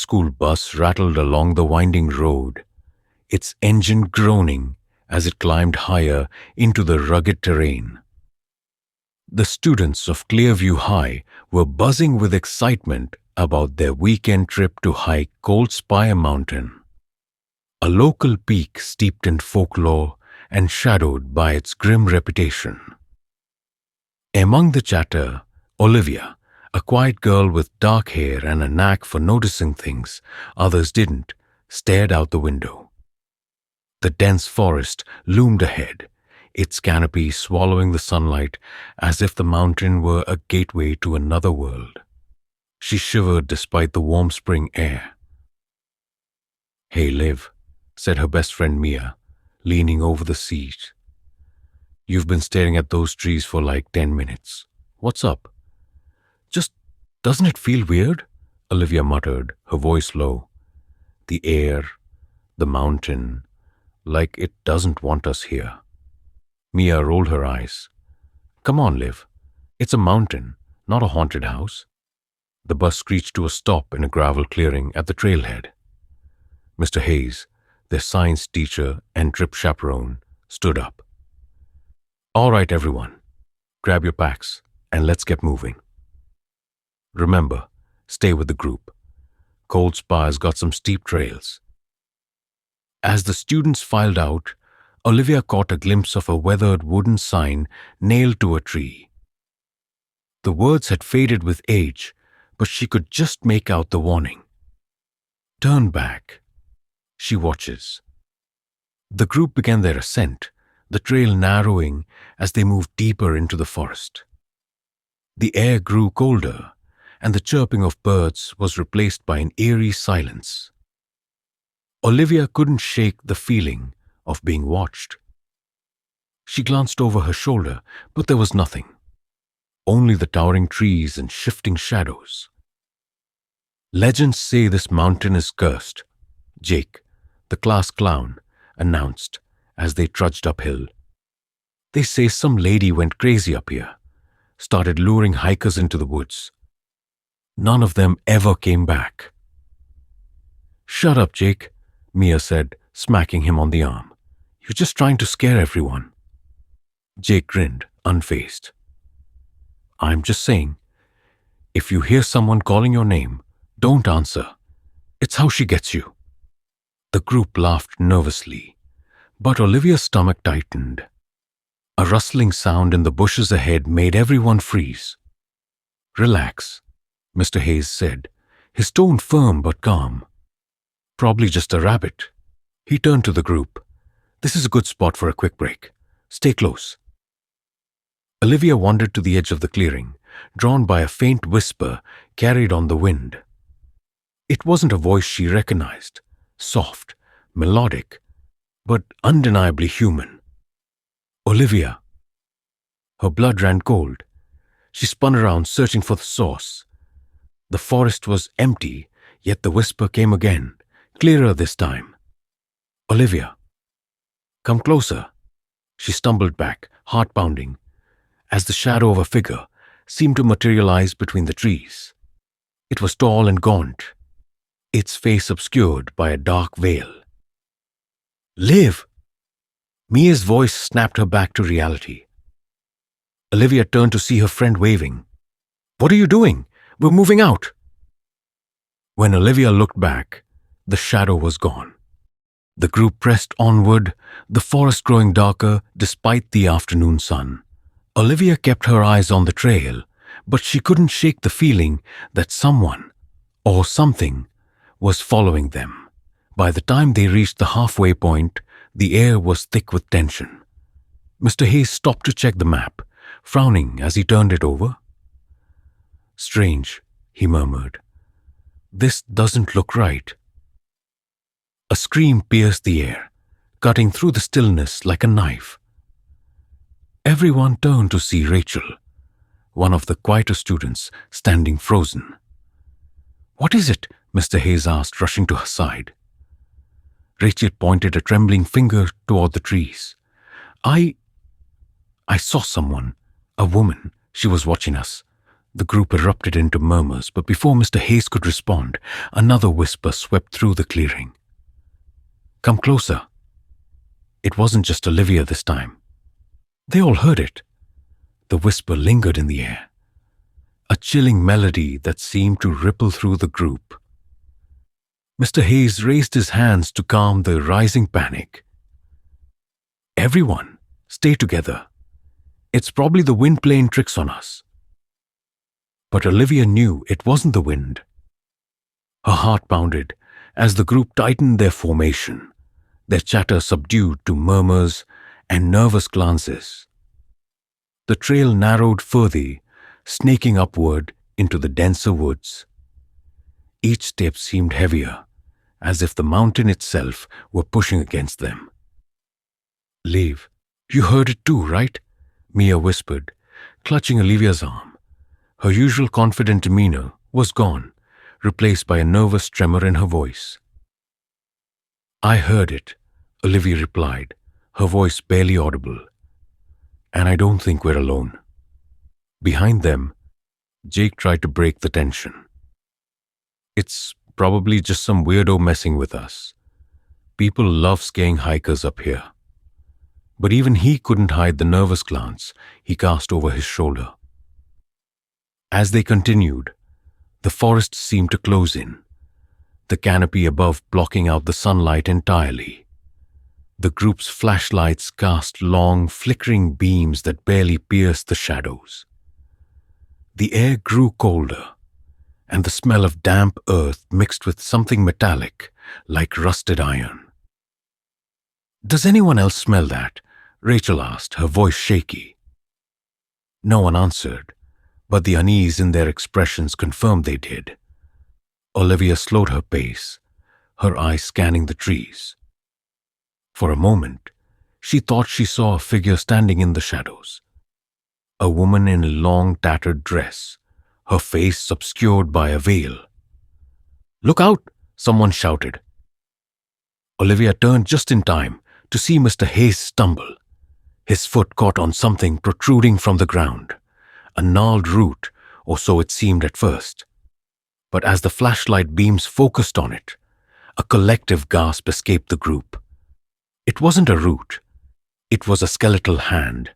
school bus rattled along the winding road, its engine groaning as it climbed higher into the rugged terrain. The students of Clearview High were buzzing with excitement about their weekend trip to hike Coldspire Mountain, a local peak steeped in folklore and shadowed by its grim reputation. Among the chatter, Olivia, a quiet girl with dark hair and a knack for noticing things others didn't, stared out the window. The dense forest loomed ahead, its canopy swallowing the sunlight as if the mountain were a gateway to another world. She shivered despite the warm spring air. "Hey, Liv," said her best friend Mia, leaning over the seat. "You've been staring at those trees for like 10 minutes. What's up?" "Just doesn't it feel weird?" Olivia muttered, her voice low. "The air, the mountain, like it doesn't want us here." Mia rolled her eyes. "Come on, Liv. It's a mountain, not a haunted house." The bus screeched to a stop in a gravel clearing at the trailhead. Mr. Hayes, their science teacher and trip chaperone, stood up. "All right, everyone. Grab your packs and let's get moving. Remember, stay with the group. Coldspire's got some steep trails." As the students filed out, Olivia caught a glimpse of a weathered wooden sign nailed to a tree. The words had faded with age, but she could just make out the warning. "Turn back. She watches." The group began their ascent, the trail narrowing as they moved deeper into the forest. The air grew colder, and the chirping of birds was replaced by an eerie silence. Olivia couldn't shake the feeling of being watched. She glanced over her shoulder, but there was nothing. Only the towering trees and shifting shadows. "Legends say this mountain is cursed," Jake, the class clown, announced as they trudged uphill. "They say some lady went crazy up here, started luring hikers into the woods. None of them ever came back." "Shut up, Jake," Mia said, smacking him on the arm. "You're just trying to scare everyone." Jake grinned, unfazed. "I'm just saying, if you hear someone calling your name, don't answer. It's how she gets you." The group laughed nervously, but Olivia's stomach tightened. A rustling sound in the bushes ahead made everyone freeze. "Relax," Mr. Hayes said, his tone firm but calm. "Probably just a rabbit." He turned to the group. "This is a good spot for a quick break. Stay close." Olivia wandered to the edge of the clearing, drawn by a faint whisper carried on the wind. It wasn't a voice she recognized, soft, melodic, but undeniably human. "Olivia." Her blood ran cold. She spun around, searching for the source. The forest was empty, yet the whisper came again, clearer this time. "Olivia, come closer." She stumbled back, heart pounding, as the shadow of a figure seemed to materialize between the trees. It was tall and gaunt, its face obscured by a dark veil. "Liv!" Mia's voice snapped her back to reality. Olivia turned to see her friend waving. "What are you doing? We're moving out." When Olivia looked back, the shadow was gone. The group pressed onward, the forest growing darker despite the afternoon sun. Olivia kept her eyes on the trail, but she couldn't shake the feeling that someone, or something, was following them. By the time they reached the halfway point, the air was thick with tension. Mr. Hayes stopped to check the map, frowning as he turned it over. "Strange," he murmured. "This doesn't look right." A scream pierced the air, cutting through the stillness like a knife. Everyone turned to see Rachel, one of the quieter students, standing frozen. "What is it?" Mr. Hayes asked, rushing to her side. Rachel pointed a trembling finger toward the trees. I saw someone, a woman. She was watching us. The group erupted into murmurs, but before Mr. Hayes could respond, another whisper swept through the clearing. "Come closer." It wasn't just Olivia this time. They all heard it. The whisper lingered in the air, a chilling melody that seemed to ripple through the group. Mr. Hayes raised his hands to calm the rising panic. "Everyone, stay together. It's probably the wind playing tricks on us." But Olivia knew it wasn't the wind. Her heart pounded as the group tightened their formation, their chatter subdued to murmurs and nervous glances. The trail narrowed further, snaking upward into the denser woods. Each step seemed heavier, as if the mountain itself were pushing against them. "Leave. You heard it too, right?" Mia whispered, clutching Olivia's arm. Her usual confident demeanor was gone, replaced by a nervous tremor in her voice. "I heard it," Olivia replied, her voice barely audible. "And I don't think we're alone." Behind them, Jake tried to break the tension. "It's probably just some weirdo messing with us. People love scaring hikers up here." But even he couldn't hide the nervous glance he cast over his shoulder. As they continued, the forest seemed to close in, the canopy above blocking out the sunlight entirely. The group's flashlights cast long, flickering beams that barely pierced the shadows. The air grew colder, and the smell of damp earth mixed with something metallic, like rusted iron. "Does anyone else smell that?" Rachel asked, her voice shaky. No one answered, but the unease in their expressions confirmed they did. Olivia slowed her pace, her eyes scanning the trees. For a moment, she thought she saw a figure standing in the shadows. A woman in a long, tattered dress, her face obscured by a veil. "Look out!" someone shouted. Olivia turned just in time to see Mr. Hayes stumble. His foot caught on something protruding from the ground, a gnarled root, or so it seemed at first. But as the flashlight beams focused on it, a collective gasp escaped the group. It wasn't a root. It was a skeletal hand,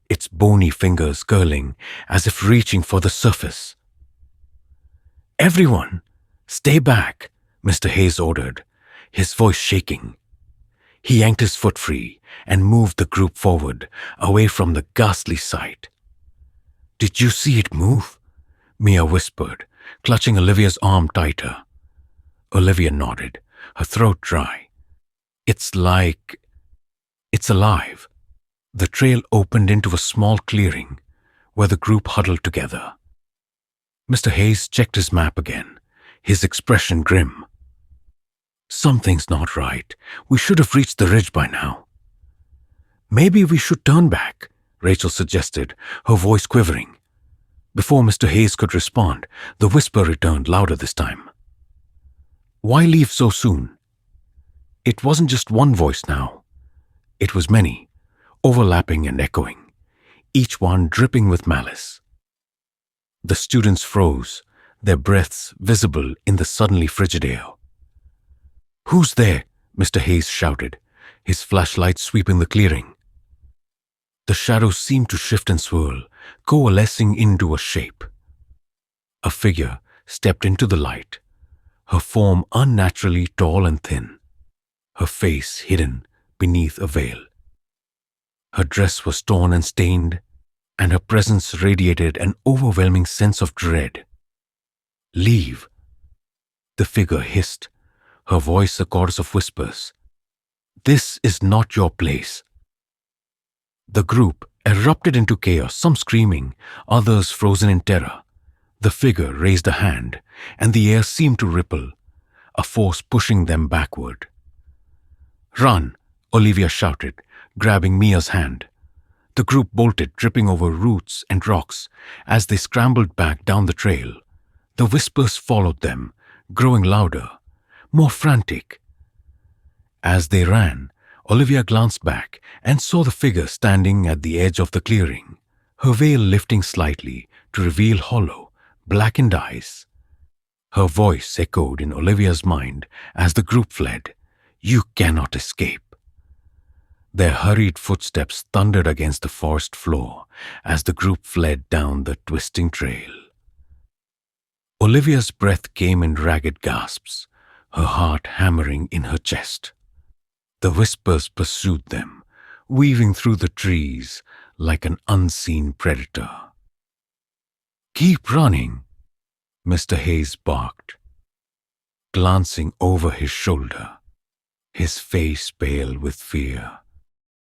its bony fingers curling as if reaching for the surface. "Everyone, stay back," Mr. Hayes ordered, his voice shaking. He yanked his foot free and moved the group forward, away from the ghastly sight. "Did you see it move?" Mia whispered, clutching Olivia's arm tighter. Olivia nodded, her throat dry. It's alive." The trail opened into a small clearing, where the group huddled together. Mr. Hayes checked his map again, his expression grim. "Something's not right. We should have reached the ridge by now." "Maybe we should turn back," Rachel suggested, her voice quivering. Before Mr. Hayes could respond, the whisper returned louder this time. "Why leave so soon?" It wasn't just one voice now. It was many, overlapping and echoing, each one dripping with malice. The students froze, their breaths visible in the suddenly frigid air. "Who's there?" Mr. Hayes shouted, his flashlight sweeping the clearing. The shadows seemed to shift and swirl, coalescing into a shape. A figure stepped into the light, her form unnaturally tall and thin, her face hidden beneath a veil. Her dress was torn and stained, and her presence radiated an overwhelming sense of dread. "Leave," the figure hissed, her voice a chorus of whispers. "This is not your place." The group erupted into chaos, some screaming, others frozen in terror. The figure raised a hand, and the air seemed to ripple, a force pushing them backward. "Run!" Olivia shouted, grabbing Mia's hand. The group bolted, tripping over roots and rocks as they scrambled back down the trail. The whispers followed them, growing louder, more frantic. As they ran, Olivia glanced back and saw the figure standing at the edge of the clearing, her veil lifting slightly to reveal hollow, blackened eyes. Her voice echoed in Olivia's mind as the group fled. "You cannot escape." Their hurried footsteps thundered against the forest floor as the group fled down the twisting trail. Olivia's breath came in ragged gasps, her heart hammering in her chest. The whispers pursued them, weaving through the trees like an unseen predator. "Keep running," Mr. Hayes barked, glancing over his shoulder, his face pale with fear.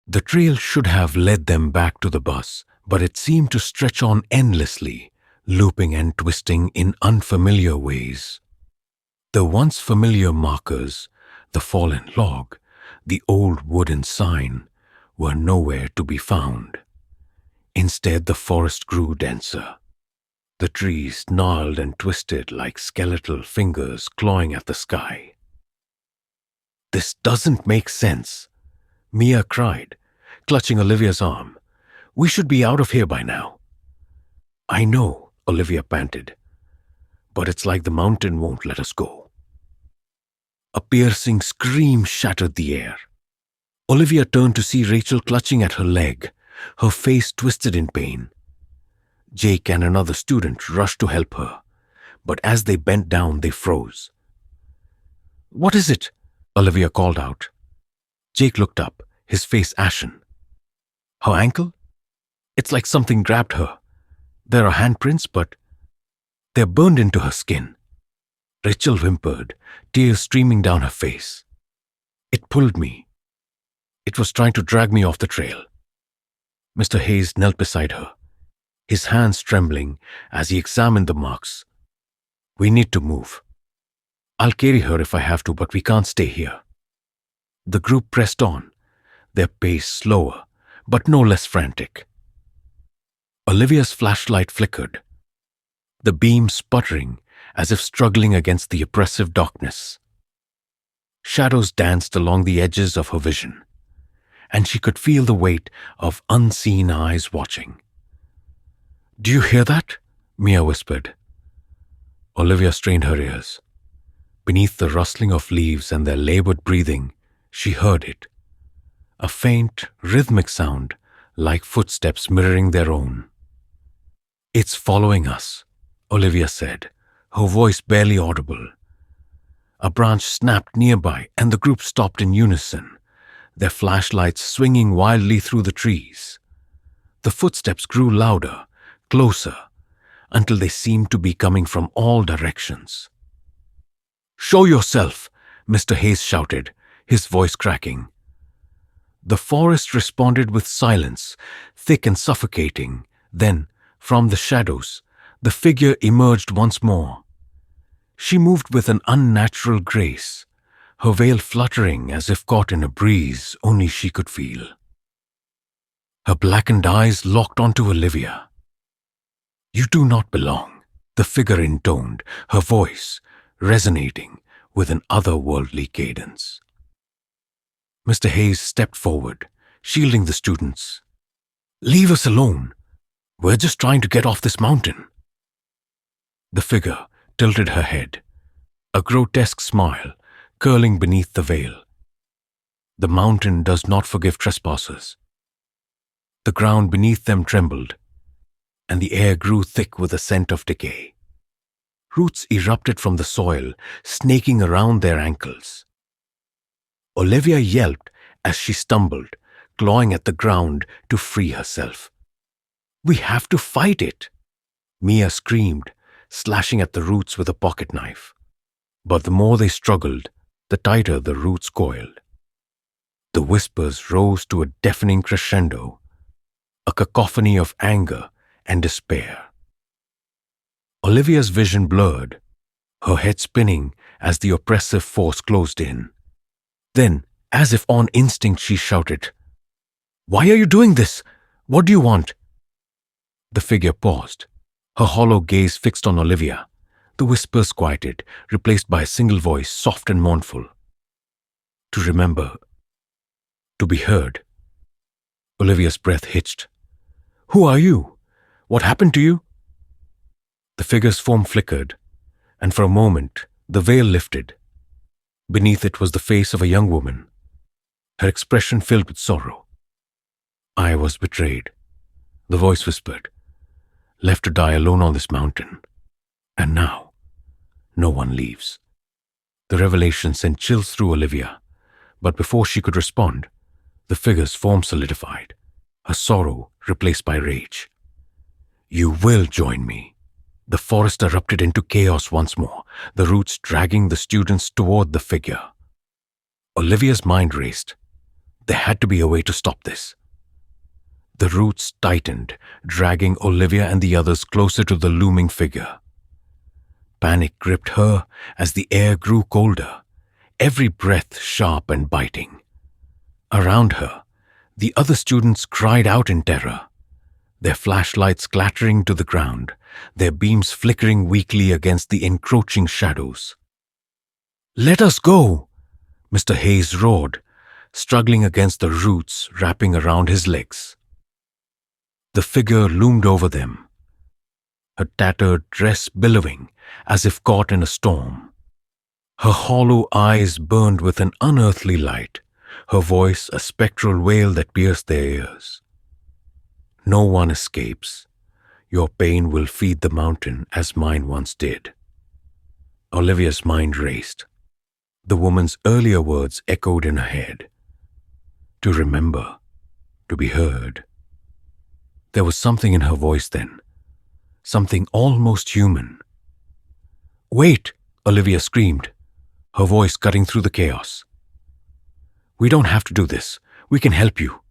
The trail should have led them back to the bus, but it seemed to stretch on endlessly, looping and twisting in unfamiliar ways. The once familiar markers, the fallen log, the old wooden sign, were nowhere to be found. Instead, the forest grew denser. The trees gnarled and twisted like skeletal fingers clawing at the sky. "This doesn't make sense," Mia cried, clutching Olivia's arm. "We should be out of here by now." "I know," Olivia panted, "but it's like the mountain won't let us go." A piercing scream shattered the air. Olivia turned to see Rachel clutching at her leg, her face twisted in pain. Jake and another student rushed to help her, but as they bent down, they froze. "What is it?" Olivia called out. Jake looked up, his face ashen. "Her ankle? It's like something grabbed her. There are handprints, but they're burned into her skin." Rachel whimpered, tears streaming down her face. "It pulled me. It was trying to drag me off the trail." Mr. Hayes knelt beside her, his hands trembling as he examined the marks. "We need to move. I'll carry her if I have to, but we can't stay here." The group pressed on, their pace slower, but no less frantic. Olivia's flashlight flickered, the beam sputtering as if struggling against the oppressive darkness. Shadows danced along the edges of her vision, and she could feel the weight of unseen eyes watching. "Do you hear that?" Mia whispered. Olivia strained her ears. Beneath the rustling of leaves and their labored breathing, she heard it. A faint, rhythmic sound, like footsteps mirroring their own. "It's following us," Olivia said, her voice barely audible. A branch snapped nearby, and the group stopped in unison, their flashlights swinging wildly through the trees. The footsteps grew louder, closer, until they seemed to be coming from all directions. "Show yourself!" Mr. Hayes shouted, his voice cracking. The forest responded with silence, thick and suffocating. Then, from the shadows, the figure emerged once more. She moved with an unnatural grace, her veil fluttering as if caught in a breeze only she could feel. Her blackened eyes locked onto Olivia. "You do not belong," the figure intoned, her voice resonating with an otherworldly cadence. Mr. Hayes stepped forward, shielding the students. "Leave us alone. We're just trying to get off this mountain." The figure tilted her head, a grotesque smile curling beneath the veil. "The mountain does not forgive trespassers." The ground beneath them trembled, and the air grew thick with the scent of decay. Roots erupted from the soil, snaking around their ankles. Olivia yelped as she stumbled, clawing at the ground to free herself. "We have to fight it!" Mia screamed, slashing at the roots with a pocket knife. But the more they struggled, the tighter the roots coiled. The whispers rose to a deafening crescendo, a cacophony of anger and despair. Olivia's vision blurred, her head spinning as the oppressive force closed in. Then, as if on instinct, she shouted, "Why are you doing this? What do you want?" The figure paused, her hollow gaze fixed on Olivia. The whispers quieted, replaced by a single voice, soft and mournful. "To remember, to be heard." Olivia's breath hitched. "Who are you? What happened to you?" The figure's form flickered, and for a moment the veil lifted. Beneath it was the face of a young woman, her expression filled with sorrow. I was betrayed, the voice whispered, left to die alone on this mountain. And now, no one leaves. The revelation sent chills through Olivia, but before she could respond, the figure's form solidified, her sorrow replaced by rage. You will join me. The forest erupted into chaos once more, the roots dragging the students toward the figure. Olivia's mind raced. There had to be a way to stop this. The roots tightened, dragging Olivia and the others closer to the looming figure. Panic gripped her as the air grew colder, every breath sharp and biting. Around her, the other students cried out in terror, their flashlights clattering to the ground, their beams flickering weakly against the encroaching shadows. "Let us go!" Mr. Hayes roared, struggling against the roots wrapping around his legs. The figure loomed over them, her tattered dress billowing as if caught in a storm. Her hollow eyes burned with an unearthly light, her voice a spectral wail that pierced their ears. No one escapes. Your pain will feed the mountain as mine once did. Olivia's mind raced. The woman's earlier words echoed in her head. To remember, to be heard. There was something in her voice then, something almost human. "Wait!" Olivia screamed, her voice cutting through the chaos. "We don't have to do this. We can help you."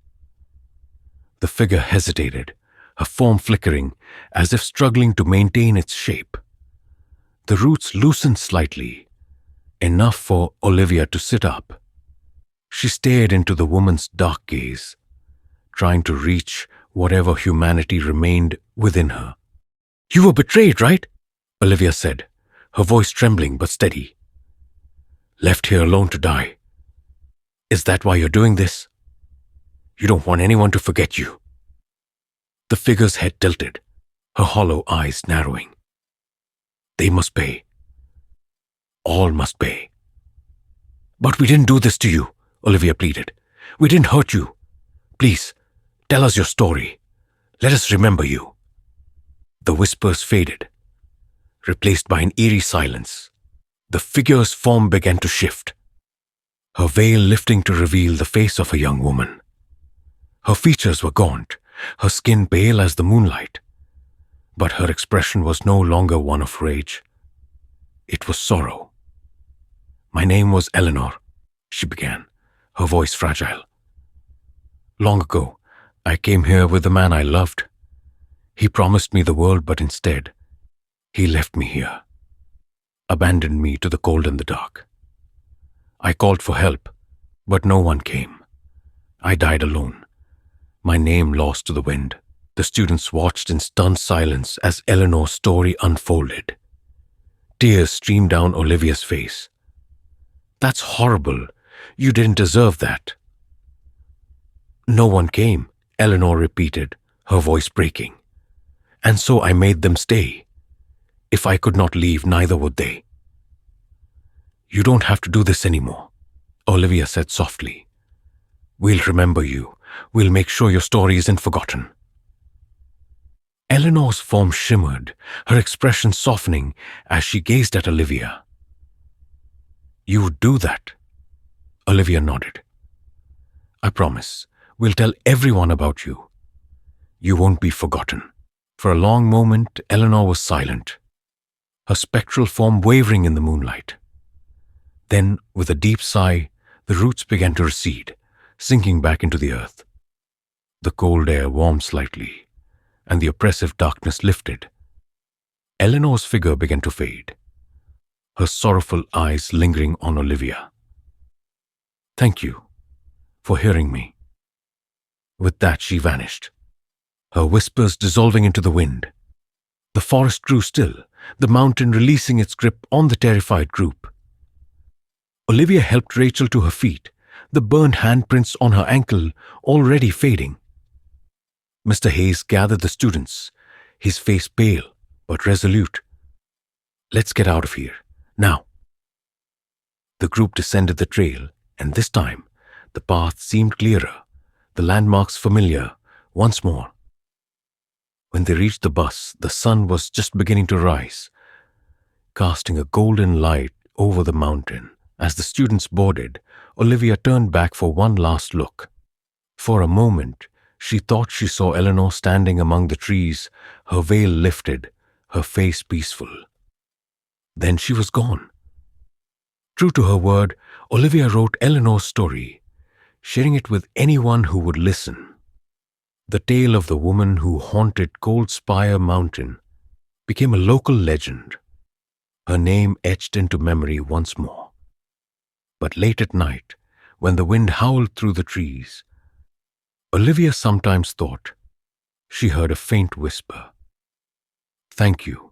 The figure hesitated, her form flickering, as if struggling to maintain its shape. The roots loosened slightly, enough for Olivia to sit up. She stared into the woman's dark gaze, trying to reach whatever humanity remained within her. "You were betrayed, right?" Olivia said, her voice trembling but steady. "Left here alone to die. Is that why you're doing this? You don't want anyone to forget you." The figure's head tilted, her hollow eyes narrowing. "They must pay. All must pay." "But we didn't do this to you," Olivia pleaded. "We didn't hurt you. Please, tell us your story. Let us remember you." The whispers faded, replaced by an eerie silence. The figure's form began to shift, her veil lifting to reveal the face of a young woman. Her features were gaunt, her skin pale as the moonlight. But her expression was no longer one of rage. It was sorrow. "My name was Eleanor," she began, her voice fragile. "Long ago, I came here with the man I loved. He promised me the world, but instead, he left me here, abandoned me to the cold and the dark. I called for help, but no one came. I died alone, my name lost to the wind." The students watched in stunned silence as Eleanor's story unfolded. Tears streamed down Olivia's face. "That's horrible. You didn't deserve that." "No one came," Eleanor repeated, her voice breaking. "And so I made them stay. If I could not leave, neither would they." "You don't have to do this anymore," Olivia said softly. "We'll remember you. We'll make sure your story isn't forgotten." Eleanor's form shimmered, her expression softening as she gazed at Olivia. "You would do that?" Olivia nodded. "I promise. We'll tell everyone about you. You won't be forgotten." For a long moment, Eleanor was silent, her spectral form wavering in the moonlight. Then, with a deep sigh, the roots began to recede, sinking back into the earth. The cold air warmed slightly, and the oppressive darkness lifted. Eleanor's figure began to fade, her sorrowful eyes lingering on Olivia. "Thank you for hearing me." With that, she vanished, her whispers dissolving into the wind. The forest grew still, the mountain releasing its grip on the terrified group. Olivia helped Rachel to her feet, the burned handprints on her ankle already fading. Mr. Hayes gathered the students, his face pale but resolute. Let's get out of here. Now. The group descended the trail, and this time, the path seemed clearer, the landmarks familiar, once more. When they reached the bus, the sun was just beginning to rise, casting a golden light over the mountain. As the students boarded, Olivia turned back for one last look. For a moment, she thought she saw Eleanor standing among the trees, her veil lifted, her face peaceful. Then she was gone. True to her word, Olivia wrote Eleanor's story, sharing it with anyone who would listen. The tale of the woman who haunted Coldspire Mountain became a local legend, her name etched into memory once more. But late at night, when the wind howled through the trees, Olivia sometimes thought she heard a faint whisper. "Thank you